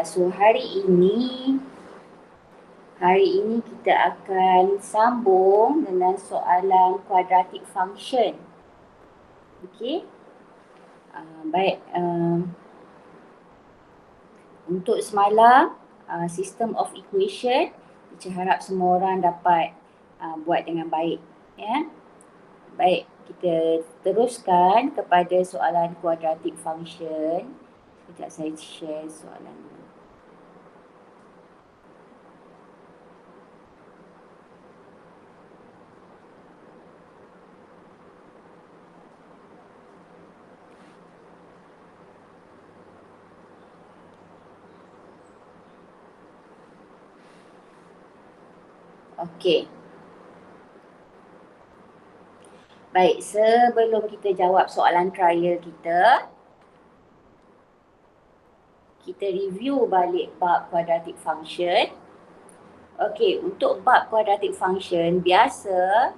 So hari ini kita akan sambung dengan soalan quadratic function. Okey. Baik. Untuk semalam, system of equation, Teacher harap semua orang dapat buat dengan baik. Ya. Baik, kita teruskan kepada soalan quadratic function. Sekejap saya share soalan dulu. Okey. Baik, sebelum kita jawab soalan trial kita review balik bab quadratic function. Okey, untuk bab quadratic function biasa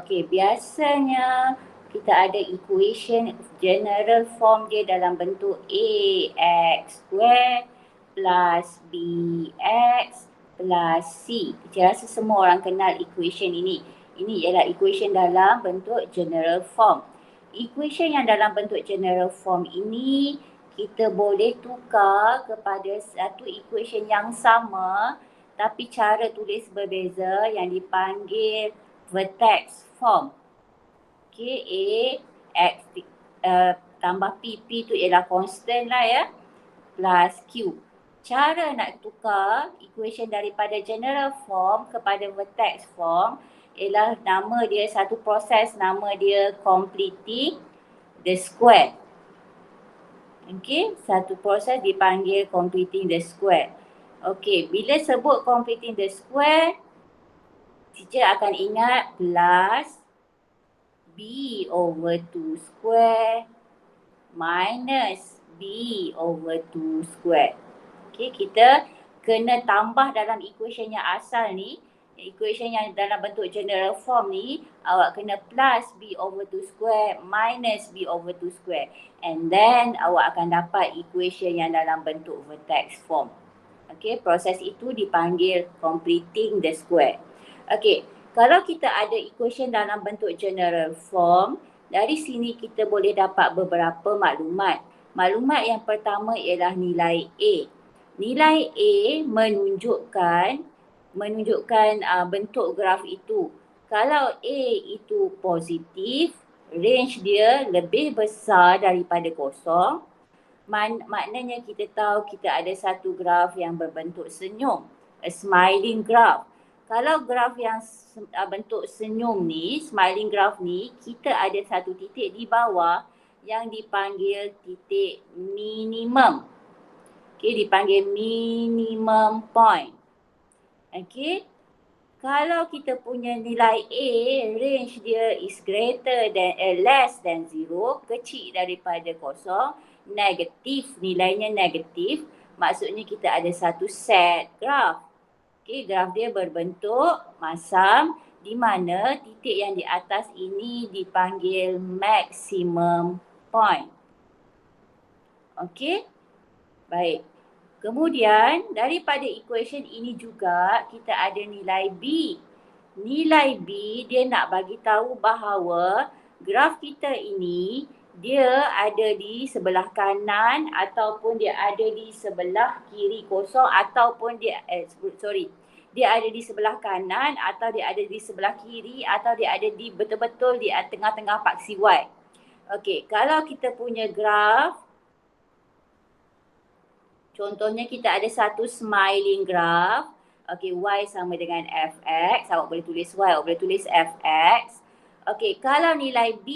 biasanya kita ada equation general form dia dalam bentuk ax square plus bx plus c. Saya rasa semua orang kenal equation ini. Ini ialah equation dalam bentuk general form. Equation yang dalam bentuk general form ini kita boleh tukar kepada satu equation yang sama tapi cara tulis berbeza yang dipanggil vertex form. Okay, A, X tambah P tu ialah constant lah ya, plus Q. Cara nak tukar equation daripada general form kepada vertex form ialah nama dia, satu proses nama dia completing the square. Okay, satu proses dipanggil completing the square. Okay, bila sebut completing the square, teacher akan ingat plus b over 2 square minus b over 2 square. Okay, kita kena tambah dalam equation yang asal ni, equation yang dalam bentuk general form ni, awak kena plus b over 2 square minus b over 2 square. And then awak akan dapat equation yang dalam bentuk vertex form. Okay, proses itu dipanggil completing the square. Okay, kalau kita ada equation dalam bentuk general form, dari sini kita boleh dapat beberapa maklumat. Maklumat yang pertama ialah nilai A. Nilai A menunjukkan bentuk graf itu. Kalau A itu positif, range dia lebih besar daripada kosong, maknanya kita tahu kita ada satu graf yang berbentuk senyum, a smiling graph. Kalau graf yang bentuk senyum ni, smiling graph ni, kita ada satu titik di bawah yang dipanggil titik minimum. Okay, dipanggil minimum point. Okay, kalau kita punya nilai A, range dia is less than 0, kecil daripada kosong, negatif, nilainya negatif, maksudnya kita ada satu set graf. Okay, graf dia berbentuk masam di mana titik yang di atas ini dipanggil maximum point. Okay, baik. Kemudian daripada equation ini juga kita ada nilai B. Nilai B dia nak bagi tahu bahawa graf kita ini dia ada di sebelah kanan ataupun dia ada di sebelah kiri kosong ataupun dia ada di sebelah kanan atau dia ada di sebelah kiri atau dia ada di betul-betul di tengah-tengah paksi Y. Okey, kalau kita punya graf, contohnya kita ada satu smiling graph. Okey, Y sama dengan Fx. Awak boleh tulis Y, awak boleh tulis Fx. Okey, kalau nilai B,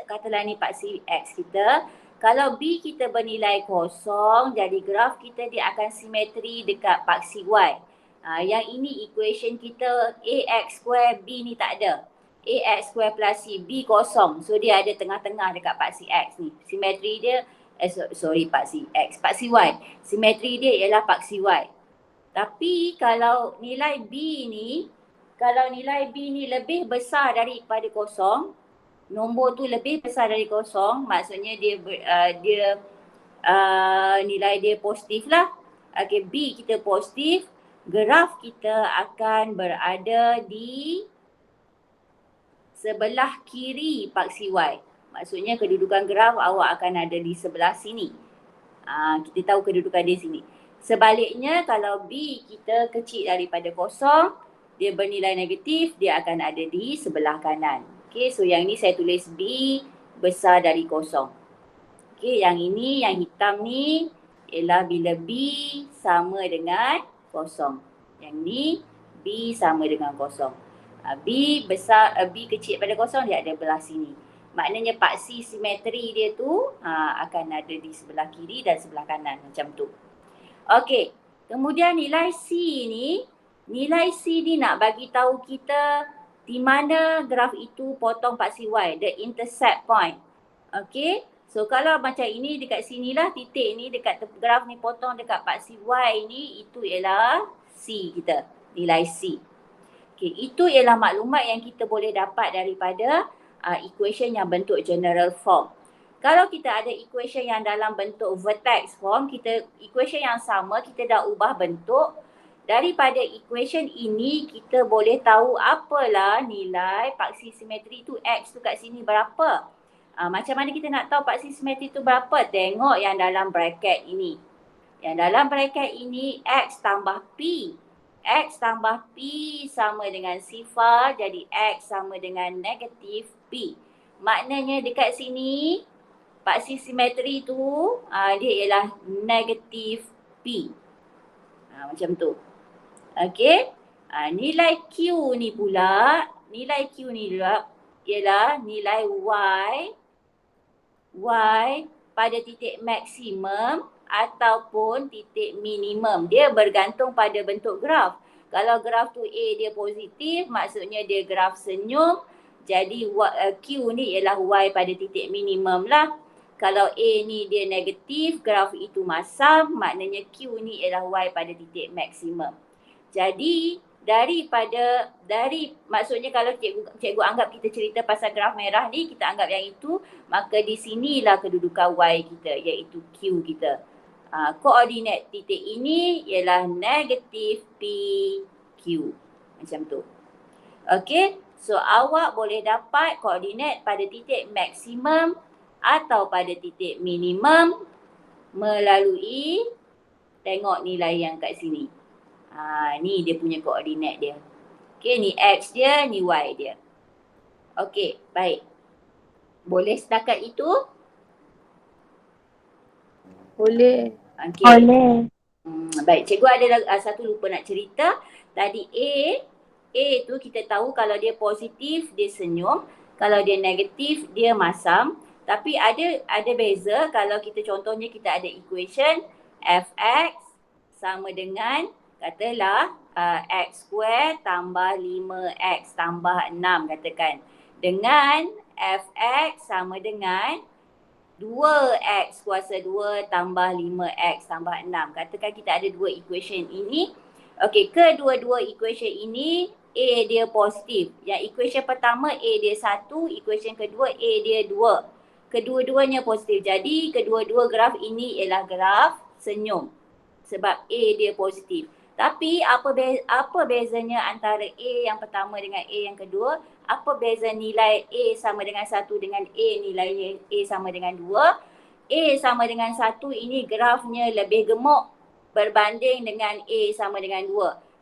katalah ni paksi X kita. Kalau B kita bernilai kosong, jadi graf kita dia akan simetri dekat paksi Y. Yang ini equation kita AX square, B ni tak ada. AX square plus C, B kosong. So dia ada tengah-tengah dekat paksi X ni. Simetri dia paksi X, paksi Y. Simetri dia ialah paksi Y. Tapi kalau nilai B ni, lebih besar daripada kosong, nombor tu lebih besar dari kosong, maksudnya nilai dia positif lah. Okay, B kita positif, graf kita akan berada di sebelah kiri paksi Y. Maksudnya kedudukan graf awak akan ada di sebelah sini. Kita tahu kedudukan dia sini. Sebaliknya kalau B kita kecil daripada kosong, dia bernilai negatif, dia akan ada di sebelah kanan. Okay, so yang ni saya tulis B besar dari kosong. Okay, yang ini, yang hitam ni ialah bila B sama dengan kosong. Yang ni B sama dengan kosong. B kecil pada kosong, dia ada belah sini. Maknanya paksi simetri dia tu akan ada di sebelah kiri dan sebelah kanan macam tu. Okey, kemudian nilai C ni nak bagi tahu kita di mana graf itu potong paksi Y, the intercept point. Okey, so kalau macam ini dekat sinilah titik ni dekat graf ni potong dekat paksi Y ni, itu ialah C kita, nilai C. Okay, itu ialah maklumat yang kita boleh dapat daripada equation yang bentuk general form. Kalau kita ada equation yang dalam bentuk vertex form, equation yang sama kita dah ubah bentuk. Daripada equation ini kita boleh tahu apalah nilai paksi simetri tu, X tu kat sini berapa. Macam mana kita nak tahu paksi simetri tu berapa? Tengok yang dalam bracket ini. Yang dalam bracket ini X tambah P. X tambah P sama dengan sifar, jadi X sama dengan negatif P. Maknanya dekat sini, paksi simetri tu dia ialah negatif P. Macam tu. Okey. Nilai Q ni pula ialah nilai Y pada titik maksimum ataupun titik minimum. Dia bergantung pada bentuk graf. Kalau graf tu A dia positif, maksudnya dia graf senyum. Jadi Q ni ialah Y pada titik minimum lah. Kalau A ni dia negatif, graf itu masam, maknanya Q ni ialah Y pada titik maksimum. Jadi maksudnya kalau cikgu anggap kita cerita pasal graf merah ni, kita anggap yang itu, maka di sinilah kedudukan Y kita, iaitu Q kita. Koordinat titik ini ialah negatif PQ. Macam tu. Okey, so awak boleh dapat koordinat pada titik maksimum atau pada titik minimum melalui tengok nilai yang kat sini. Ni dia punya koordinat dia. Okey, ni X dia, ni Y dia. Okey, baik. Boleh setakat itu? Boleh. Okay. Boleh. Baik, cikgu ada satu lupa nak cerita. Tadi A tu kita tahu kalau dia positif dia senyum, kalau dia negatif dia masam. Tapi ada beza kalau kita contohnya kita ada equation fx sama dengan katalah x square tambah 5x tambah 6 katakan. Dengan fx sama dengan 2x kuasa 2 tambah 5x tambah 6. Katakan kita ada dua equation ini. Okey, kedua-dua equation ini A dia positif. Yang equation pertama A dia 1, equation kedua A dia 2. Kedua-duanya positif. Jadi kedua-dua graf ini ialah graf senyum. Sebab A dia positif. Tapi apa bezanya antara A yang pertama dengan A yang kedua? Apa beza nilai A sama dengan 1 dengan A nilai A sama dengan 2? A sama dengan 1 ini grafnya lebih gemuk berbanding dengan A sama dengan 2.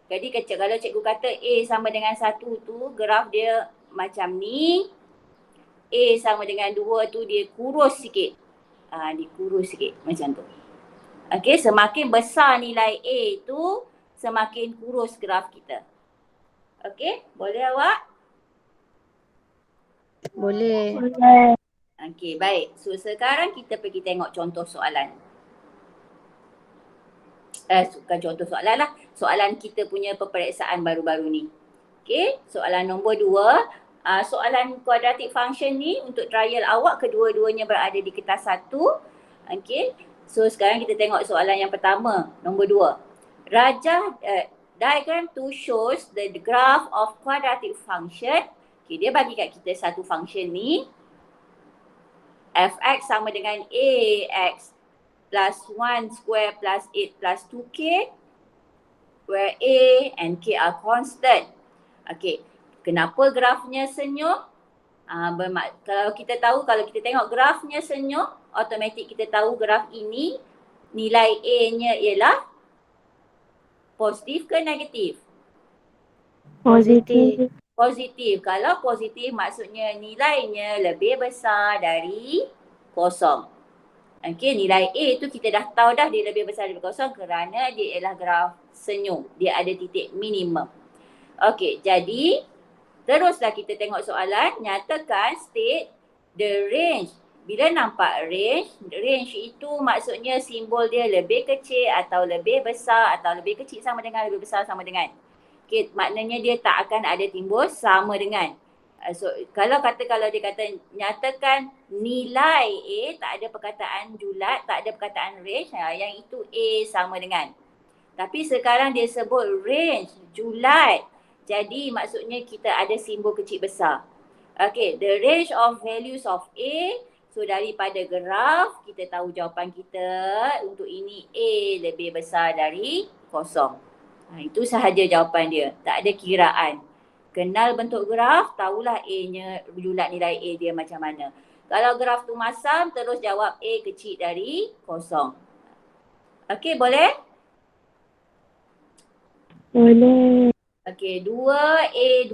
Jadi kalau cikgu kata A sama dengan 1 tu graf dia macam ni. A sama dengan 2 tu dia kurus sikit. Dia kurus sikit macam tu. Okey, semakin besar nilai A tu, semakin kurus graf kita. Okey, boleh awak? Boleh. Okey, baik. So sekarang kita pergi tengok contoh soalan. Bukan contoh soalan lah. Soalan kita punya peperiksaan baru-baru ni. Okey, soalan nombor 2. Soalan quadratic function ni untuk trial awak kedua-duanya berada di kertas 1. Okey, so sekarang kita tengok soalan yang pertama, nombor 2. Diagram 2 shows the graph of quadratic function. Okay, dia bagi kat kita satu function ni. Fx sama dengan Ax plus 1 square plus 8 plus 2k, where A and K are constant. Okay, kenapa grafnya senyum? Kalau kita tengok grafnya senyum, automatik kita tahu graf ini nilai A-nya ialah positif ke negatif? Positif. Positif. Kalau positif maksudnya nilainya lebih besar dari kosong. Okey, nilai A tu kita dah tahu dah dia lebih besar dari kosong kerana dia ialah graf senyum. Dia ada titik minimum. Okey, jadi teruslah kita tengok soalan. Nyatakan state the range. Bila nampak range itu maksudnya simbol dia lebih kecil atau lebih besar atau lebih kecil sama dengan, lebih besar sama dengan. Okay, maknanya dia tak akan ada timbul sama dengan. So, kalau dia kata nyatakan nilai A, tak ada perkataan julat, tak ada perkataan range, yang itu A sama dengan. Tapi sekarang dia sebut range, julat. Jadi maksudnya kita ada simbol kecil besar. Okay, the range of values of A. So daripada graf, kita tahu jawapan kita untuk ini A lebih besar dari kosong. Itu sahaja jawapan dia. Tak ada kiraan. Kenal bentuk graf, tahulah A-nya, julat nilai A dia macam mana. Kalau graf tu masam, terus jawab A kecil dari kosong. Okay, boleh? Boleh. Okay, 2A2.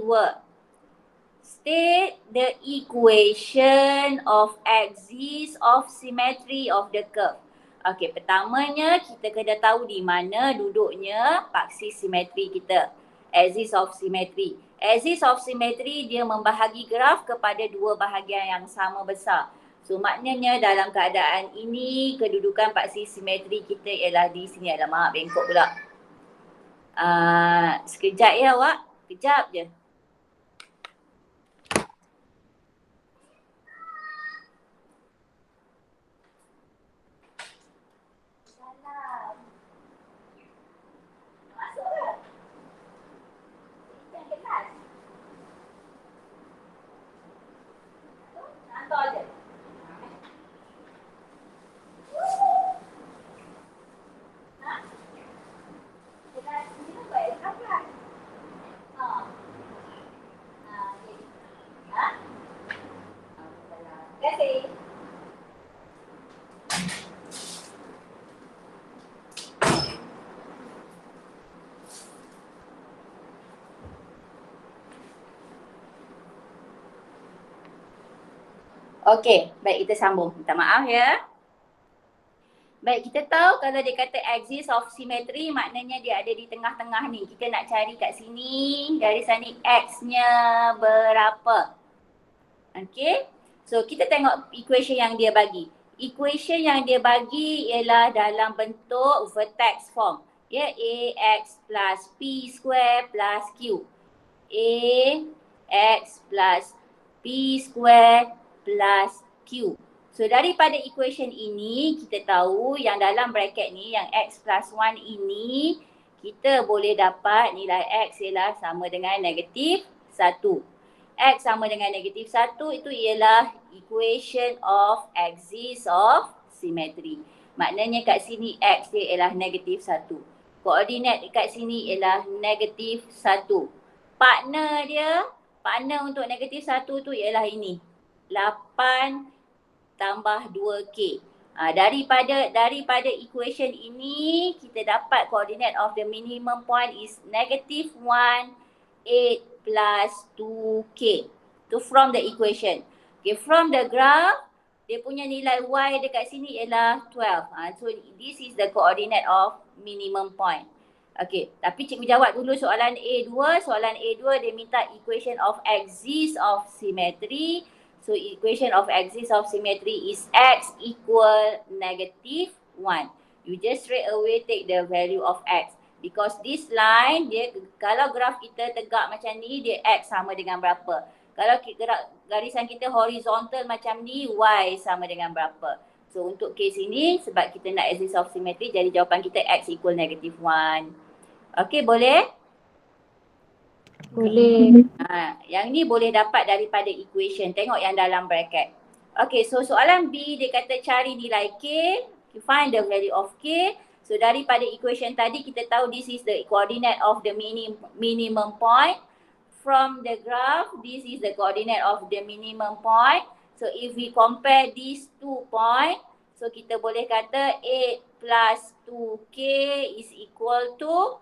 State the equation of axis of symmetry of the curve. Okay, pertamanya kita kena tahu di mana duduknya paksi simetri kita. Axis of symmetry. Axis of symmetry dia membahagi graf kepada dua bahagian yang sama besar. So maknanya dalam keadaan ini kedudukan paksi simetri kita ialah di sini. Alamak, bengkok pula. Sekejap ya awak. Kejap je. Okey, baik kita sambung. Minta maaf ya. Baik, kita tahu kalau dia kata axis of symmetry maknanya dia ada di tengah-tengah ni. Kita nak cari kat sini, garisan ni X-nya berapa. Okey, so kita tengok equation yang dia bagi. Equation yang dia bagi ialah dalam bentuk vertex form. Ya, AX plus P square plus Q. AX plus P square plus Q. So daripada equation ini kita tahu yang dalam bracket ni yang X plus 1 ini kita boleh dapat nilai X ialah sama dengan negatif 1. X sama dengan negatif 1 itu ialah equation of axis of symmetry. Maknanya kat sini X dia ialah negatif 1. Koordinat kat sini ialah negatif 1. Partner untuk negatif 1 tu ialah ini. 8 tambah 2K. Daripada equation ini, kita dapat coordinate of the minimum point is negative 1, 8 plus 2K. To from the equation. Okay, from the graph, dia punya nilai Y dekat sini ialah 12. So this is the coordinate of minimum point. Okay, tapi cikgu jawab dulu soalan A2. Soalan A2 dia minta equation of axis of symmetry. So equation of axis of symmetry is X equal negative 1. You just straight away take the value of X. Because this line, kalau graf kita tegak macam ni, dia X sama dengan berapa. Kalau garisan kita horizontal macam ni, Y sama dengan berapa. So untuk case ini, sebab kita nak axis of symmetry, jadi jawapan kita X equal negative 1. Okey, boleh? Boleh. Yang ni boleh dapat daripada equation. Tengok yang dalam bracket. Okay, so soalan B dia kata cari nilai K. Find the value of K. So daripada equation tadi kita tahu this is the coordinate of the minimum point. From the graph, this is the coordinate of the minimum point. So if we compare these 2 points, so kita boleh kata 8 plus 2K is equal to,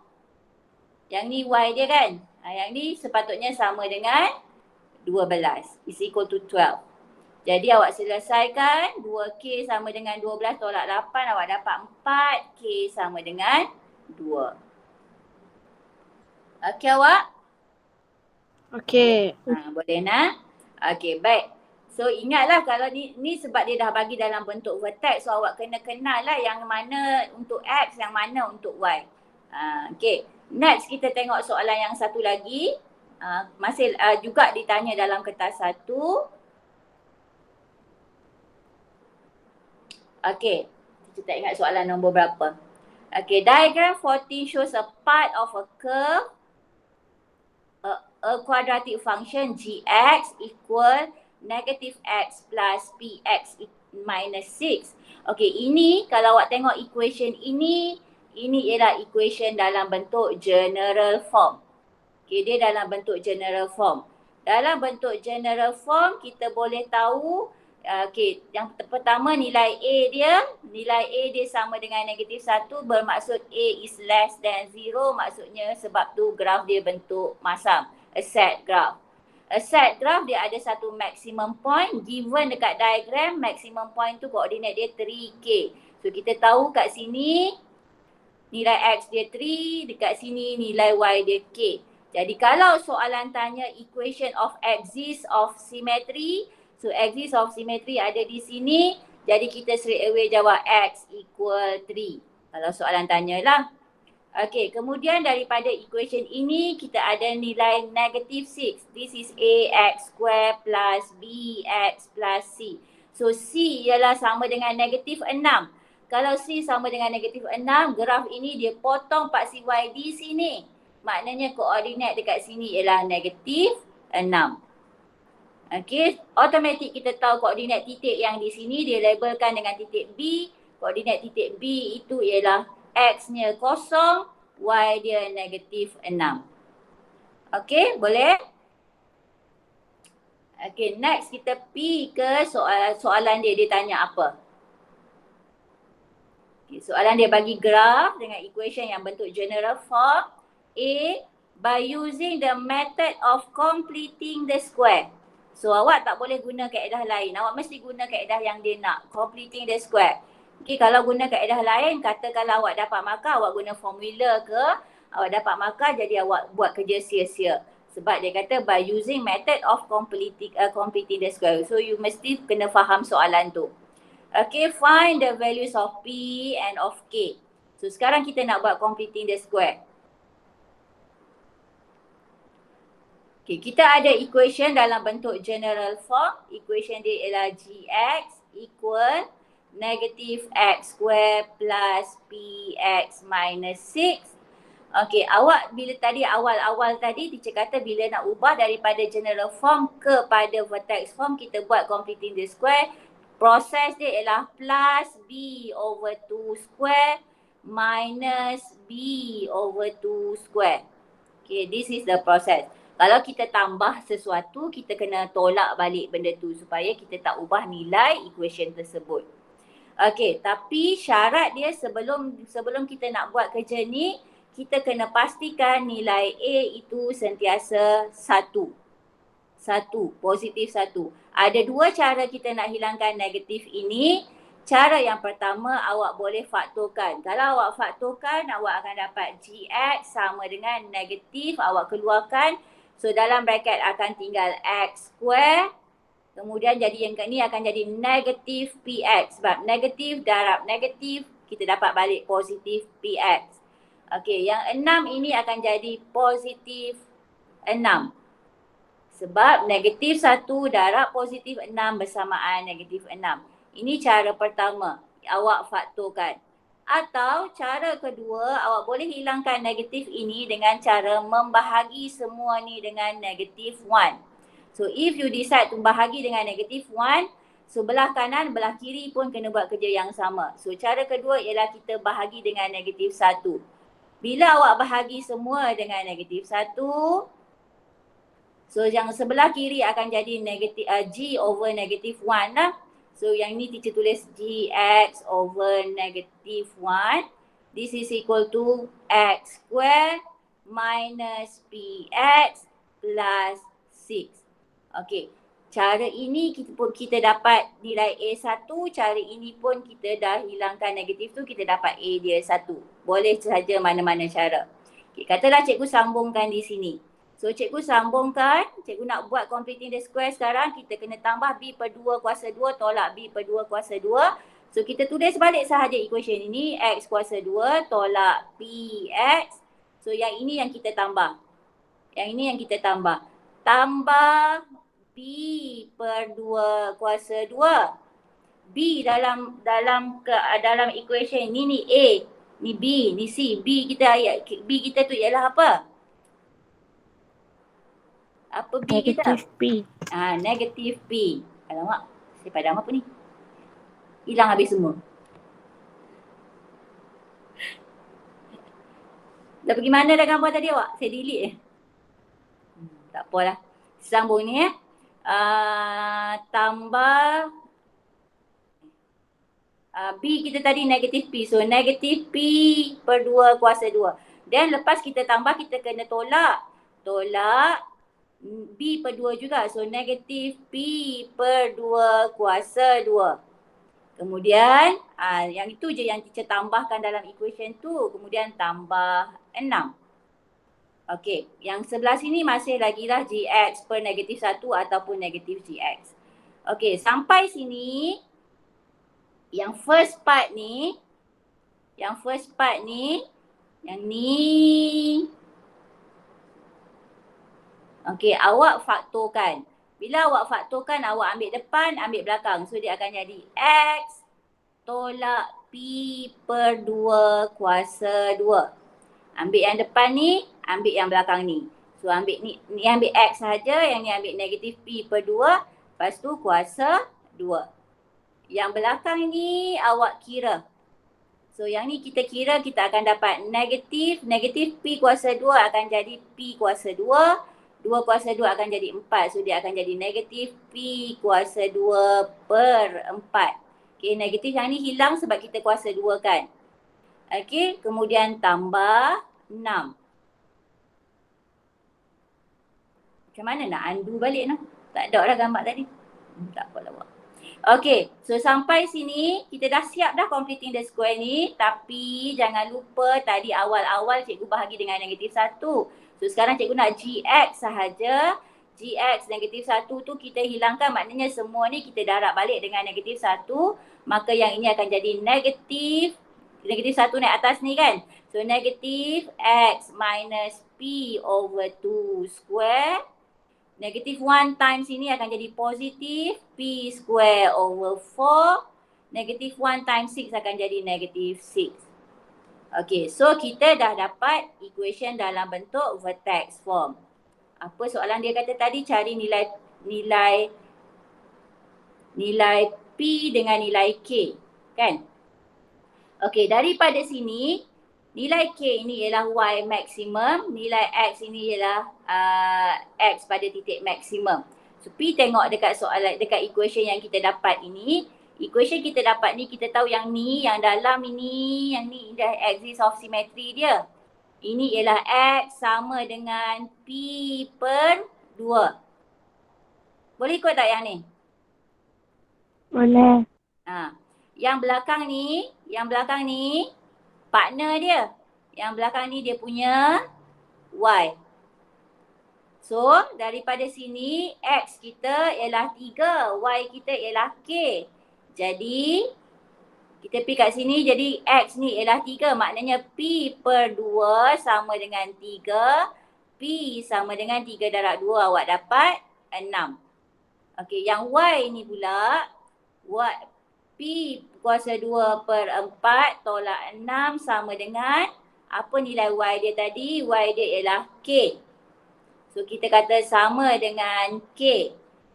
yang ni Y dia kan? Yang ni sepatutnya sama dengan 12, is equal to 12. Jadi awak selesaikan, 2K sama dengan 12 tolak 8, awak dapat 4, K sama dengan 2. Okey awak? Okey. Boleh nak? Okey, baik. So ingatlah kalau ni sebab dia dah bagi dalam bentuk vertex, so awak kena kenal lah yang mana untuk X, yang mana untuk Y. Okey, next kita tengok soalan yang satu lagi. Masih juga ditanya dalam kertas 1. Okey, kita tak ingat soalan nombor berapa. Okey, diagram 14 shows a part of a curve, a quadratic function gx equal negative x plus px minus 6. Okey, ini kalau awak tengok equation ini ialah equation dalam bentuk general form. Okey, dia dalam bentuk general form. Dalam bentuk general form kita boleh tahu okey, yang pertama nilai A dia sama dengan negatif 1, bermaksud A is less than 0, maksudnya sebab tu graf dia bentuk masam, a set graph. A set graph dia ada satu maximum point, given dekat diagram maximum point tu koordinat dia 3K. So kita tahu kat sini nilai X dia 3, dekat sini nilai Y dia K. Jadi kalau soalan tanya equation of axis of symmetry, so axis of symmetry ada di sini, jadi kita straight away jawab X equal 3. Kalau soalan tanya lah. Okey, kemudian daripada equation ini kita ada nilai negative 6. This is AX square plus BX plus C. So C ialah sama dengan negatif 6. Kalau C sama dengan negatif 6, graf ini dia potong paksi Y di sini. Maknanya koordinat dekat sini ialah negatif 6. Okey, automatik kita tahu koordinat titik yang di sini dia labelkan dengan titik B. Koordinat titik B itu ialah X-nya 0, Y dia negatif 6. Okey, boleh? Okey, next kita pergi ke soalan dia. Dia tanya apa? Okay, soalan dia bagi graf dengan equation yang bentuk general form. A, by using the method of completing the square. So awak tak boleh guna kaedah lain. Awak mesti guna kaedah yang dia nak, completing the square. Okay, kalau guna kaedah lain, katakanlah awak dapat markah, awak guna formula ke, awak dapat markah jadi awak buat kerja sia-sia. Sebab dia kata by using method of completing the square. So you mesti kena faham soalan tu. Okay, find the values of P and of K. So sekarang kita nak buat completing the square. Okay, kita ada equation dalam bentuk general form. Equation dia ialah Gx equal negative X square plus Px minus 6. Okay, awak bila tadi awal-awal tadi teacher kata bila nak ubah daripada general form kepada vertex form, kita buat completing the square. Proses dia ialah plus B over 2 square minus B over 2 square. Okay, this is the process. Kalau kita tambah sesuatu, kita kena tolak balik benda tu supaya kita tak ubah nilai equation tersebut. Okay, tapi syarat dia sebelum kita nak buat kerja ni, kita kena pastikan nilai A itu sentiasa 1. 1, positif 1. Ada dua cara kita nak hilangkan negatif ini. Cara yang pertama, awak boleh faktorkan. Kalau awak faktorkan, awak akan dapat Gx sama dengan negatif, awak keluarkan. So dalam bracket akan tinggal X square. Kemudian jadi yang ni akan jadi negatif Px. Sebab negatif darab negatif, kita dapat balik positif Px. Okey, yang 6 ini akan jadi positif 6. Sebab negatif 1 darab positif 6 bersamaan negatif 6. Ini cara pertama, awak faktorkan. Atau cara kedua, awak boleh hilangkan negatif ini dengan cara membahagi semua ni dengan negatif 1. So if you decide to bahagi dengan negatif 1, so belah kanan, belah kiri pun kena buat kerja yang sama. So cara kedua ialah kita bahagi dengan negatif 1. Bila awak bahagi semua dengan negatif 1, so yang sebelah kiri akan jadi negatif G over negatif 1 lah. So yang ni teacher tulis Gx over negative 1. This is equal to x square minus px plus 6. Okay. Cara ini kita dapat nilai A1. Cara ini pun kita dah hilangkan negatif tu, kita dapat A dia 1. Boleh saja mana-mana cara. Okay, katalah cikgu sambungkan di sini. So cikgu sambungkan, cikgu nak buat completing the square sekarang, kita kena tambah B per 2 kuasa 2 tolak B per 2 kuasa 2. So kita tulis balik sahaja equation ini, X kuasa 2 tolak PX. So yang ini yang kita tambah. Yang ini yang kita tambah. Tambah B per 2 kuasa 2. B dalam equation ini ni A, ni B, ni C. B kita tu ialah apa? Apa B kita? Negatif P. Negatif P. Alamak, saya padam apa ni? Hilang habis semua. Dah pergi mana dah gambar tadi awak? Saya delete tak apalah. Sambung ni tambah B kita tadi negatif P. So negatif P per 2 kuasa 2. Dan lepas kita tambah, kita kena tolak. Tolak B per 2 juga. So negatif P per 2 kuasa 2. Kemudian yang itu je yang teacher tambahkan dalam equation tu. Kemudian tambah 6. Okey, yang sebelah sini masih lagi lah Gx per negatif 1 ataupun negatif Gx. Okey, sampai sini yang first part ni, yang ni. Okey, awak faktorkan. Bila awak faktorkan, awak ambil depan, ambil belakang. So dia akan jadi X tolak P per 2 kuasa 2. Ambil yang depan ni, ambil yang belakang ni. So ambil ni ambil X sahaja, yang ni ambil negatif P per 2. Lepas tu kuasa 2. Yang belakang ni awak kira. So yang ni kita kira, kita akan dapat negatif P kuasa 2 akan jadi P kuasa 2. 2 kuasa 2 akan jadi 4. So dia akan jadi negatif P kuasa 2 per 4. Okay, negatif yang ni hilang sebab kita kuasa 2 kan. Okay, kemudian tambah 6. Macam mana nak undo balik no? Tak ada lah gambar tadi. Tak apalah buat. Okay, so sampai sini kita dah siap dah completing the square ni. Tapi jangan lupa tadi awal-awal cikgu bahagi dengan negatif 1. So sekarang cikgu nak Gx sahaja. Gx negatif 1 tu kita hilangkan, maknanya semua ni kita darab balik dengan negatif 1. Maka yang ini akan jadi negatif 1 naik atas ni kan. So negatif X minus P over 2 square. Negatif 1 times ini akan jadi positif P square over 4. Negatif 1 times 6 akan jadi negatif 6. Okay, so kita dah dapat equation dalam bentuk vertex form. Apa soalan dia kata tadi? Cari nilai P dengan nilai K, kan? Okay, daripada sini nilai K ini ialah Y maksimum, nilai X ini ialah X pada titik maksimum. So P tengok dekat soalan, dekat equation yang kita dapat ini. Equation kita dapat ni, kita tahu yang ni, yang dalam ini, yang ni dah axis of symmetry dia. Ini ialah X sama dengan P per 2. Boleh ikut tak yang ni? Boleh. Yang belakang ni partner dia. Yang belakang ni dia punya Y. So daripada sini X kita ialah 3, Y kita ialah K. Jadi kita pergi kat sini, jadi X ni ialah 3. Maknanya P per 2 sama dengan 3. P sama dengan 3 darab 2. Awak dapat 6. Okey, yang Y ni pula, P kuasa 2 per 4 tolak 6 sama dengan apa nilai Y dia tadi? Y dia ialah K. So kita kata sama dengan K.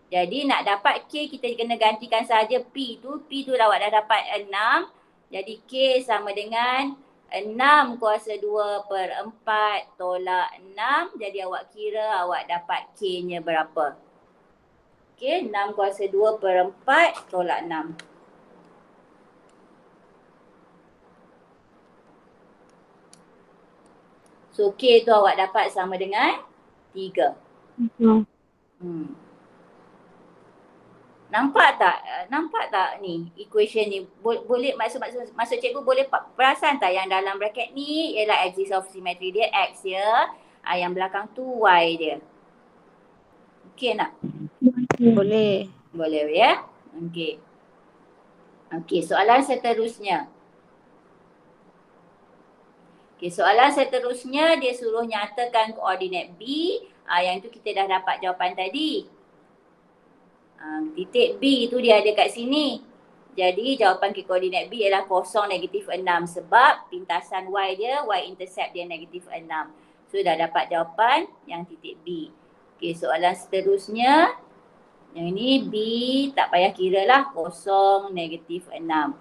Jadi nak dapat K kita kena gantikan saja P tu. P tu awak dah dapat 6. Jadi K sama dengan 6 kuasa 2 per 4 tolak 6. Jadi awak kira awak dapat K-nya berapa? Okay, 6 kuasa 2 per 4 tolak 6. So K tu awak dapat sama dengan 3. Nampak tak ni equation ni? Boleh maksud cikgu boleh perasan tak yang dalam bracket ni ialah axis of symmetry dia X ya. Yang belakang tu Y dia. Okey nak? Boleh. Boleh ya? Okey. Okey, soalan seterusnya. Okey, soalan seterusnya dia suruh nyatakan koordinat B. Yang tu kita dah dapat jawapan tadi. Titik B tu dia ada kat sini. Jadi jawapan ke koordinat B ialah 0, -6 sebab pintasan Y dia, Y intercept dia -6. So dah dapat jawapan yang titik B. Okey, soalan seterusnya. Yang ni B tak payah kira lah 0, -6.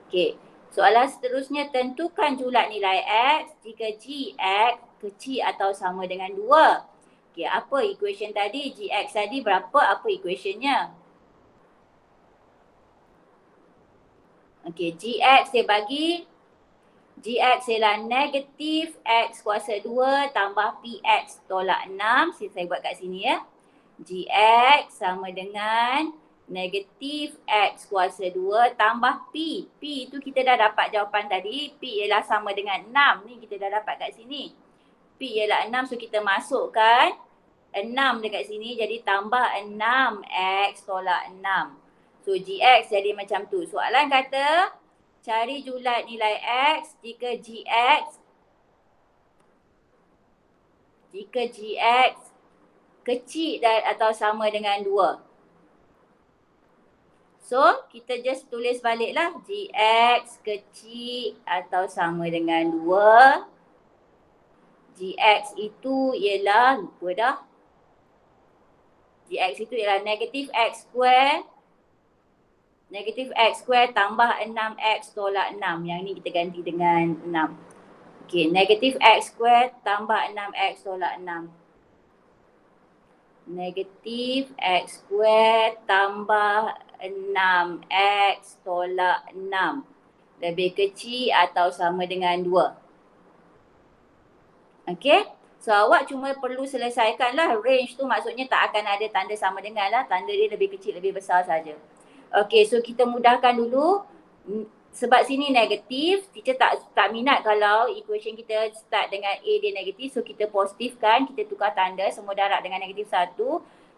Okey. Soalan seterusnya, tentukan julat nilai X jika Gx kecil atau sama dengan 2. Okey, apa equation tadi? Gx tadi berapa? Apa equationnya? Okey, Gx dia bagi, Gx ialah negatif X kuasa 2 tambah Px tolak 6. Saya buat kat sini ya. Gx sama dengan negatif X kuasa 2 tambah P. P tu kita dah dapat jawapan tadi. P ialah sama dengan 6. Ni kita dah dapat kat sini. P ialah 6. So kita masukkan 6 dekat sini. Jadi tambah 6X tolak 6. So Gx jadi macam tu. Soalan kata cari julat nilai X jika Gx kecil atau sama dengan 2. So, kita just tulis baliklah. Gx kecil atau sama dengan 2. Gx itu ialah, lupa dah. Gx itu ialah negatif X square. Negatif X square tambah 6X tolak 6. Yang ni kita ganti dengan 6. Okey, negatif X square tambah 6X tolak 6. Negatif X square tambah 6X tolak 6. Lebih kecil atau sama dengan 2. Okey. So awak cuma perlu selesaikanlah range tu, maksudnya tak akan ada tanda sama dengan lah. Tanda dia lebih kecil, lebih besar saja. Okey, so kita mudahkan dulu. Sebab sini negatif, teacher tak minat kalau equation kita start dengan A dia negatif. So kita positifkan, kita tukar tanda semua darab dengan negatif 1.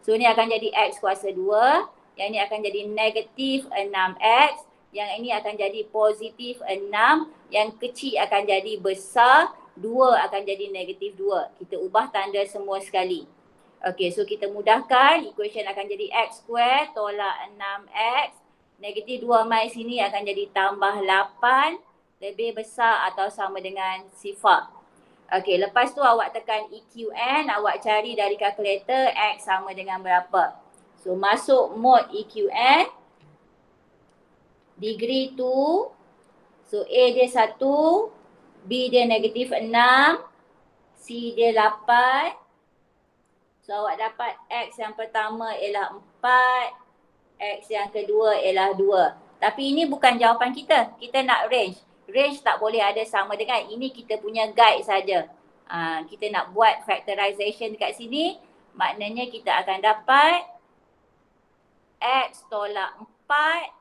So ni akan jadi X kuasa 2. Yang ni akan jadi negatif 6X. Yang ini akan jadi positif 6. Yang kecil akan jadi besar. 2 akan jadi negatif 2. Kita ubah tanda semua sekali. Okey, so kita mudahkan. Equation akan jadi X square tolak 6X. Negatif 2 mai sini akan jadi tambah 8. Lebih besar atau sama dengan sifar. Okey, lepas tu awak tekan EQN. Awak cari dari kalkulator X sama dengan berapa. So masuk mod EQN. Degree 2. So A dia 1. B dia negatif 6. C dia 8. So awak dapat X yang pertama ialah 4. X yang kedua ialah 2. Tapi ini bukan jawapan kita. Kita nak range. Range tak boleh ada sama dengan. Ini kita punya guide saja. Kita nak buat factorization dekat sini. Maknanya kita akan dapat X tolak 4,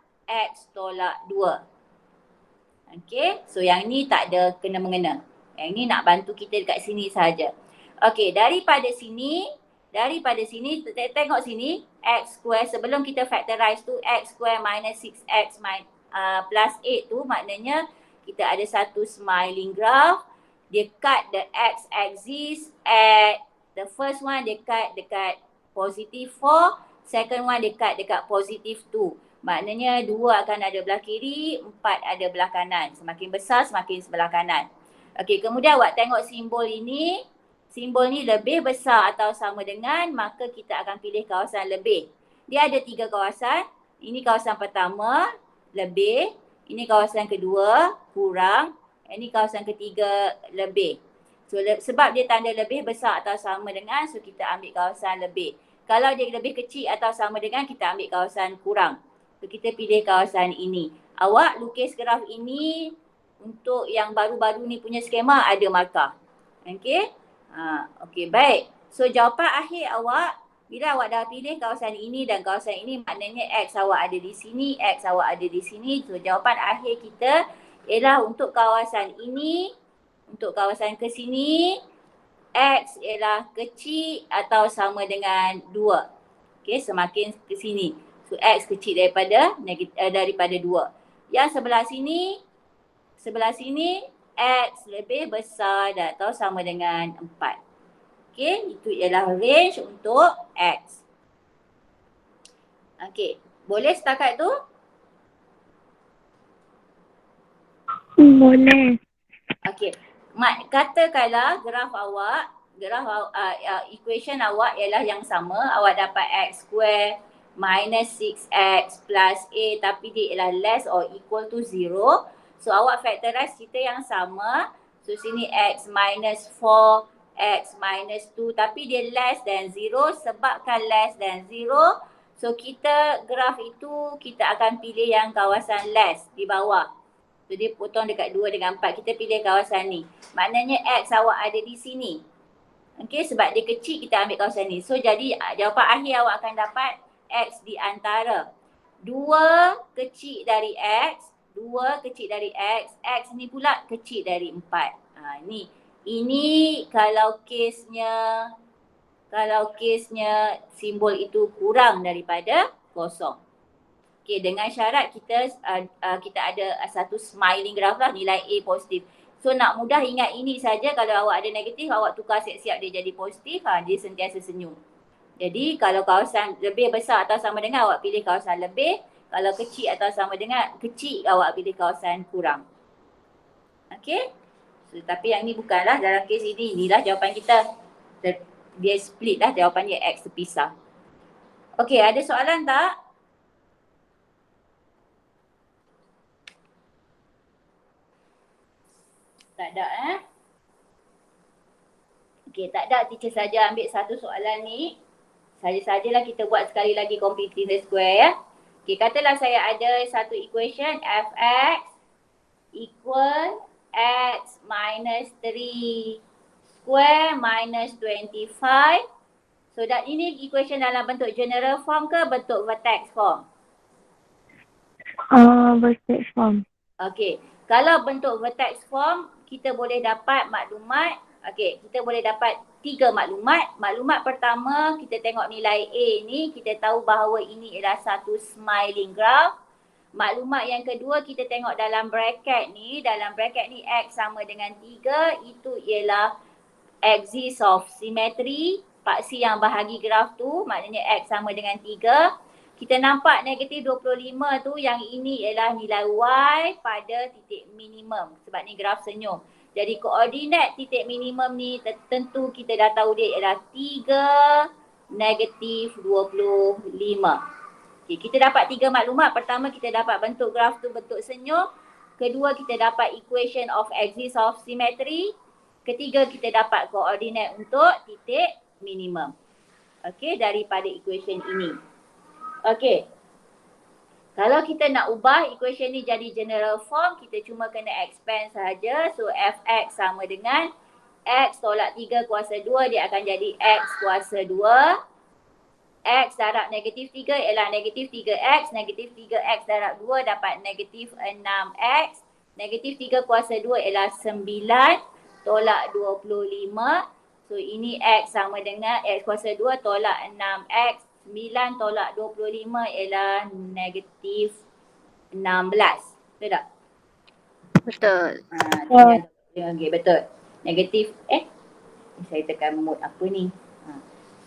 X tolak 2. Okay. So yang ni tak ada kena-mengena. Yang ni nak bantu kita dekat sini saja. Okay. Daripada sini tengok sini, X square sebelum kita factorize tu, X square minus 6X plus 8 tu maknanya kita ada satu smiling graph. Dia cut the X axis at the first one dia cut dekat positive 4, second one dia cut dekat positive 2. Maknanya 2 akan ada belah kiri, 4 ada belah kanan. Semakin besar semakin sebelah kanan. Okey, kemudian awak tengok simbol ini. Simbol ni lebih besar atau sama dengan, maka kita akan pilih kawasan lebih. Dia ada 3 kawasan. Ini kawasan pertama, lebih. Ini kawasan kedua, kurang. Ini kawasan ketiga, lebih. So, sebab dia tanda lebih besar atau sama dengan, so kita ambil kawasan lebih. Kalau dia lebih kecil atau sama dengan, kita ambil kawasan kurang. So, kita pilih kawasan ini. Awak lukis graf ini untuk yang baru-baru ni punya skema ada markah. Okey? Okey, baik. So, jawapan akhir awak, bila awak dah pilih kawasan ini dan kawasan ini, maknanya X awak ada di sini, X awak ada di sini. So, jawapan akhir kita ialah untuk kawasan ini, untuk kawasan ke sini, X ialah kecil atau sama dengan 2. Okey, semakin ke sini. So, X kecil daripada 2. Yang sebelah sini, X lebih besar atau sama dengan 4. Okey, itu ialah range untuk X. Okey, boleh setakat tu? Boleh. Okey, katakanlah graf awak, equation awak ialah yang sama. Awak dapat X square minus 6X plus A, tapi dia ialah less or equal to 0. So, awak factorize kita yang sama. So, sini X minus 4, X minus 2, tapi dia less than 0. Sebabkan less than 0, so kita graf itu kita akan pilih yang kawasan less di bawah. So, dia potong dekat 2 dengan 4. Kita pilih kawasan ni. Maknanya X awak ada di sini. Okey, sebab dia kecil kita ambil kawasan ni. So, jadi jawapan akhir awak akan dapat X di antara 2 kecil dari X, 2 kecil dari X, X ni pula kecil dari 4. Ni. Ini kalau kesnya simbol itu kurang daripada kosong. Okay, dengan syarat kita ada satu smiling graph lah, nilai A positif. So, nak mudah ingat ini saja, kalau awak ada negatif, awak tukar siap-siap dia jadi positif, dia sentiasa senyum. Jadi, kalau kawasan lebih besar atau sama dengan, awak pilih kawasan lebih. Kalau kecil atau sama dengan kecil, awak pilih kawasan kurang. Okay? So, tapi yang ni bukanlah dalam kes ini. Inilah jawapan kita. Dia split lah, jawapannya X terpisah. Okay, ada soalan tak? Tak ada Okey, tak ada, teacher saja ambil satu soalan ni. Saja-sajalah kita buat sekali lagi completing the square ya. Okey, katalah saya ada satu equation fx equal x minus 3 square minus 25. So, dan ini equation dalam bentuk general form ke bentuk vertex form? Vertex form. Okey, kalau bentuk vertex form, kita boleh dapat maklumat. Okey, kita boleh dapat 3 maklumat. Maklumat pertama, kita tengok nilai A ni, kita tahu bahawa ini ialah satu smiling graph. Maklumat yang kedua, kita tengok dalam bracket ni X sama dengan 3, itu ialah axis of symmetry, paksi yang bahagi graf tu, maknanya X sama dengan 3. Kita nampak negatif 25 tu, yang ini ialah nilai Y pada titik minimum. Sebab ni graf senyum. Jadi koordinat titik minimum ni tentu kita dah tahu dia ialah 3, negatif 25. Okay, kita dapat 3 maklumat. Pertama, kita dapat bentuk graf tu bentuk senyum. Kedua, kita dapat equation of axis of symmetry. Ketiga, kita dapat koordinat untuk titik minimum. Okey, daripada equation ini. Okey. Kalau kita nak ubah equation ni jadi general form, kita cuma kena expand sahaja. So, fx sama dengan x tolak 3 kuasa 2, dia akan jadi x kuasa 2. X darab negatif 3 ialah negatif 3x. Negatif 3x darab 2 dapat negatif 6x. Negatif 3 kuasa 2 ialah 9 tolak 25. So, ini x sama dengan x kuasa 2 tolak 6x. 9 tolak 25 ialah negatif 16. Betul tak? Betul. Okay, betul. Negatif, saya tekan mode apa ni?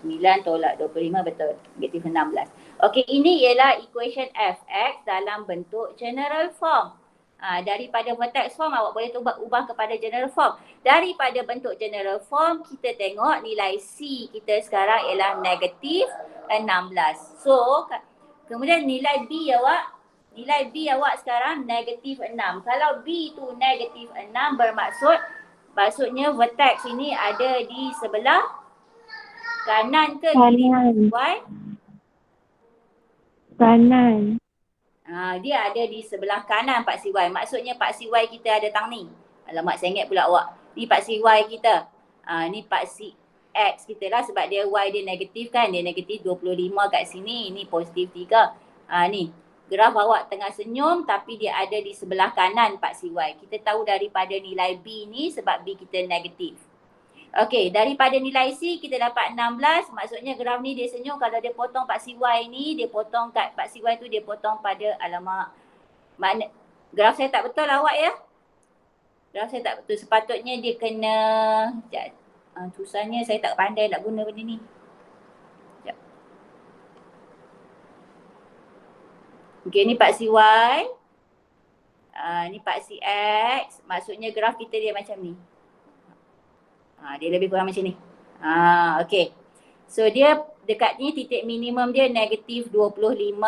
9 tolak 25 betul. Negatif 16. Okey, ini ialah equation fx dalam bentuk general form. Daripada vertex form awak boleh ubah kepada general form. Daripada bentuk general form kita tengok nilai C kita sekarang ialah negatif 16. So kemudian nilai B awak sekarang negatif 6. Kalau B tu negatif 6 maksudnya vertex ini ada di sebelah kanan ke kiri Kanan. Y? Kanan. Dia ada di sebelah kanan Pak CY. Maksudnya Pak CY kita ada tang ni. Alamak, saya ingat pula awak. Ni Pak CY kita. Ni Pak X kita lah sebab dia Y dia negatif kan. Dia negatif 25 kat sini. Ni positif 3. Ni. Graf awak tengah senyum tapi dia ada di sebelah kanan Pak CY. Kita tahu daripada nilai B ni sebab B kita negatif. Okey, daripada nilai C kita dapat 16. Maksudnya graf ni dia senyum kalau dia potong Pak CY ni, dia potong kat Pak CY tu dia potong pada alamak. Graf saya tak betul awak ya. Graf saya tak betul. Sepatutnya dia kena tulisannya saya tak pandai nak guna benda ni. Sekejap. Okey, ni Pak CY. Ni Pak CX. Maksudnya graf kita dia macam ni. Dia lebih kurang macam ni. Okey. So dia dekat ni titik minimum dia negatif 25.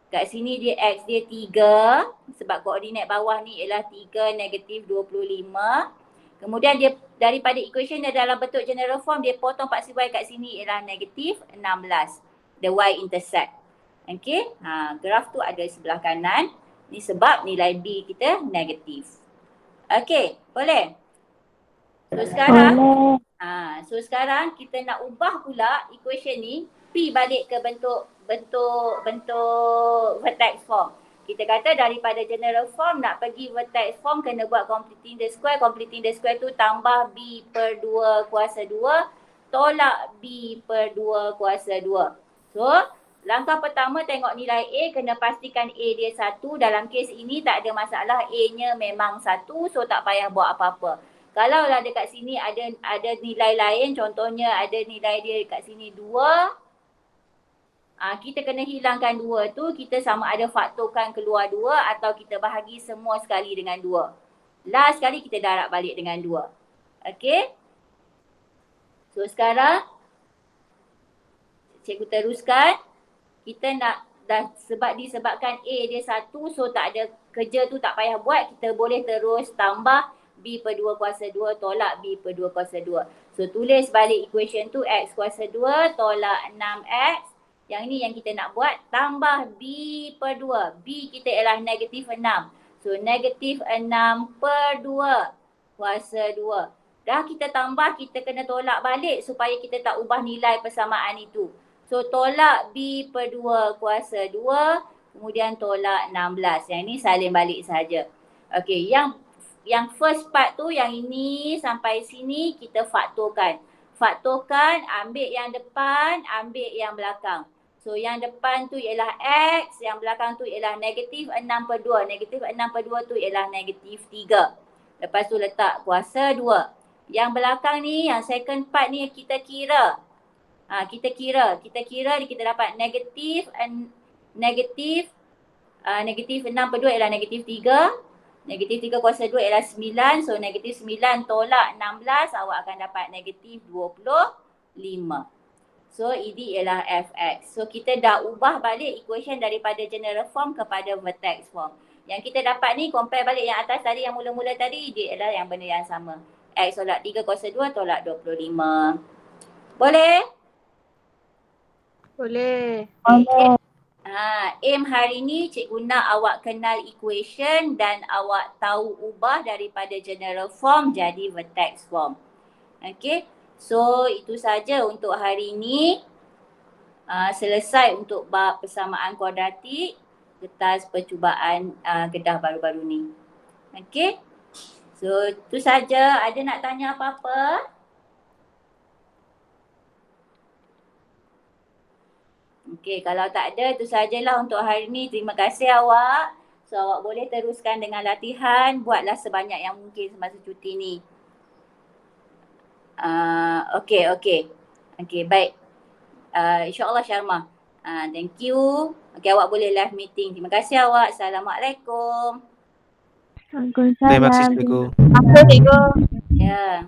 Kat sini dia X dia 3. Sebab koordinat bawah ni ialah 3 negatif 25. Kemudian dia daripada equation dia dalam bentuk general form dia potong Pak CY kat sini ialah negatif 16. The Y-intercept. Okey. Graf tu ada sebelah kanan. Ni sebab nilai B kita negatif. Okey. Boleh? So sekarang kita nak ubah pula equation ni P balik ke bentuk vertex form. Kita kata daripada general form nak pergi vertex form kena buat completing the square. Completing the square tu tambah B per 2 kuasa 2 tolak B per 2 kuasa 2. So langkah pertama tengok nilai A, kena pastikan A dia 1. Dalam kes ini tak ada masalah, A-nya memang 1, so tak payah buat apa-apa. Kalau lah dekat sini ada nilai lain, contohnya ada nilai dia dekat sini 2, kita kena hilangkan 2 tu, kita sama ada faktorkan keluar 2 atau kita bahagi semua sekali dengan 2. Last sekali kita darab balik dengan 2. Okey? So sekarang cikgu teruskan. Kita nak disebabkan A dia 1, so tak ada kerja tu tak payah buat, kita boleh terus tambah B per 2 kuasa 2 tolak B per 2 kuasa 2. So tulis balik equation tu X kuasa 2 tolak 6X. Yang ni yang kita nak buat, tambah B per 2. B kita ialah negatif 6. So negatif 6 per 2 kuasa 2. Dah kita tambah, kita kena tolak balik supaya kita tak ubah nilai persamaan itu. So tolak B per 2 kuasa 2, kemudian tolak 16. Yang ini salin balik saja. Okey, yang first part tu, yang ini sampai sini kita faktorkan. Faktorkan, ambil yang depan, ambil yang belakang. So yang depan tu ialah X, yang belakang tu ialah negatif 6 per 2. Negatif 6 per 2 tu ialah negatif 3. Lepas tu letak kuasa 2. Yang belakang ni, yang second part ni kita kira. Kita kira kita dapat negatif 6 per 2 ialah negatif 3. Negatif 3 kuasa 2 ialah 9. So negatif 9 tolak 16 awak akan dapat negatif 25. So ini ialah fx. So kita dah ubah balik equation daripada general form kepada vertex form. Yang kita dapat ni compare balik yang atas tadi, yang mula-mula tadi, dia adalah yang benda yang sama. X tolak 3 kuasa 2 tolak 25. Boleh? Boleh. Aim hari ni cikgu nak awak kenal equation dan awak tahu ubah daripada general form jadi vertex form. Okay, so itu saja untuk hari ini. Selesai untuk bab persamaan kuadratik kertas percubaan Kedah baru-baru ni. Okay, so itu saja. Ada nak tanya apa-apa? Okey, kalau tak ada, itu sajalah untuk hari ini. Terima kasih awak. So, awak boleh teruskan dengan latihan. Buatlah sebanyak yang mungkin semasa cuti ni. Okey. Okey, baik. InsyaAllah Syarmah. Thank you. Okey, awak boleh live meeting. Terima kasih awak. Assalamualaikum. Waalaikumsalam. Terima kasih cikgu. Apa cikgu? Ya.